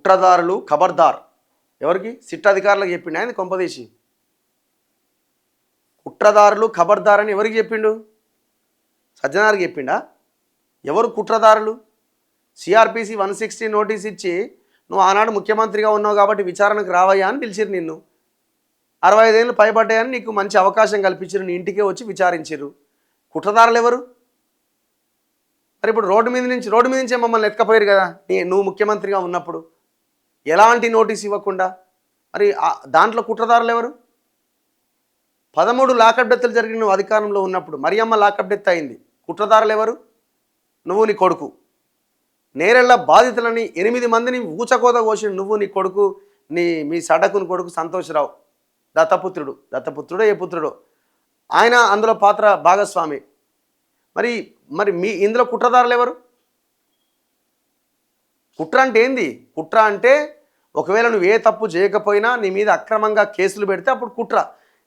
కుట్రదారులు ఖబర్దార్. ఎవరికి? సిట్ అధికారులకు చెప్పిండు ఆయన కొంపదీసి. కుట్రదారులు ఖబర్దార్ అని ఎవరికి చెప్పిండు? సజ్జనార్కి చెప్పిండా? ఎవరు కుట్రదారులు? సిఆర్పిసి 160 నోటీస్ ఇచ్చి నువ్వు ఆనాడు ముఖ్యమంత్రిగా ఉన్నావు కాబట్టి విచారణకు రావయ్యా అని పిలిచిరు నిన్ను. 65 ఏళ్ళు పైబడ్డాయని నీకు మంచి అవకాశం కల్పించారు, నీ ఇంటికే వచ్చి విచారించారు. కుట్రదారులు ఎవరు? మరి ఇప్పుడు రోడ్డు మీద నుంచే మమ్మల్ని ఎత్తుకపోయారు కదా నువ్వు ముఖ్యమంత్రిగా ఉన్నప్పుడు, ఎలాంటి నోటీస్ ఇవ్వకుండా. మరి దాంట్లో కుట్రదారులు ఎవరు? 13 లాకప్ డెత్తులు జరిగిన నువ్వు అధికారంలో ఉన్నప్పుడు. మరియమ్మ లాకప్ డెత్ అయింది. కుట్రదారులు ఎవరు? నువ్వు, నీ కొడుకు. నేరెళ్ల బాధితులని 8 మందిని ఊచకోత కోసిన నువ్వు, నీ కొడుకు, మీ సడకుని కొడుకు సంతోష్రావు, దత్తపుత్రుడో ఏ పుత్రుడో ఆయన అందులో పాత్ర భాగస్వామి. మరి మీ ఇందులో కుట్రదారులు ఎవరు? కుట్ర అంటే ఏంది? కుట్ర అంటే ఒకవేళ నువ్వు ఏ తప్పు చేయకపోయినా నీ మీద అక్రమంగా కేసులు పెడితే అప్పుడు కుట్ర.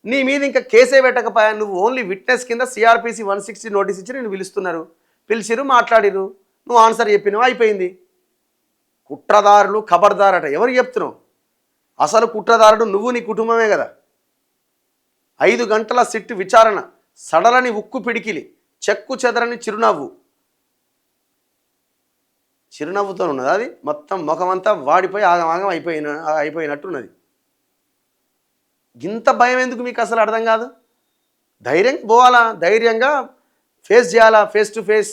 నీ మీద ఇంకా కేసే పెట్టకపోయా, నువ్వు ఓన్లీ విట్నెస్ కింద సిఆర్పిసి 160 నోటీస్ ఇచ్చి నేను పిలుస్తున్నారు, పిలిచిరు, మాట్లాడిరు, నువ్వు ఆన్సర్ చెప్పినావు, అయిపోయింది. కుట్రదారులు ఖబర్దార్ అట. ఎవరు చెప్తున్నావు? అసలు కుట్రదారుడు నువ్వు, నీ కుటుంబమే కదా. 5 గంటల సిట్ విచారణ, సడలని ఉక్కు పిడికిలి, చెక్కు చెదరని చిరునవ్వుతో ఉన్నది. అది మొత్తం ముఖమంతా వాడిపోయి ఆగమాగం అయిపోయినట్టున్నది. ఇంత భయం ఎందుకు మీకు అసలు అర్థం కాదు? ధైర్యంగా పోవాలా, ధైర్యంగా ఫేస్ చేయాలా, ఫేస్ టు ఫేస్.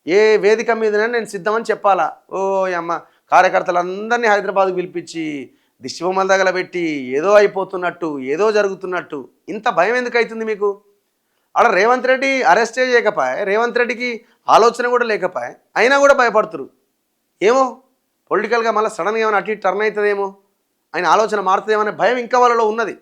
ఏ వేదిక మీదనే నేను సిద్ధమని చెప్పాలా. ఓ అమ్మ, కార్యకర్తలందరినీ హైదరాబాద్కు పిలిపించి దిష్టిబొమ్మల దగ్గర పెట్టి ఏదో అయిపోతున్నట్టు, ఏదో జరుగుతున్నట్టు ఇంత భయం ఎందుకు అవుతుంది మీకు? అక్కడ రేవంత్ రెడ్డి అరెస్టే చేయకపోయా, రేవంత్ రెడ్డికి ఆలోచన కూడా లేకపోయా, అయినా కూడా భయపడుతురు. ఏమో పొలిటికల్గా మళ్ళీ సడన్గా ఏమైనా అటు టర్న్ అవుతుందేమో, ఆయన ఆలోచన మారుతుందేమో అనే భయం ఇంకా వాళ్ళలో ఉన్నది.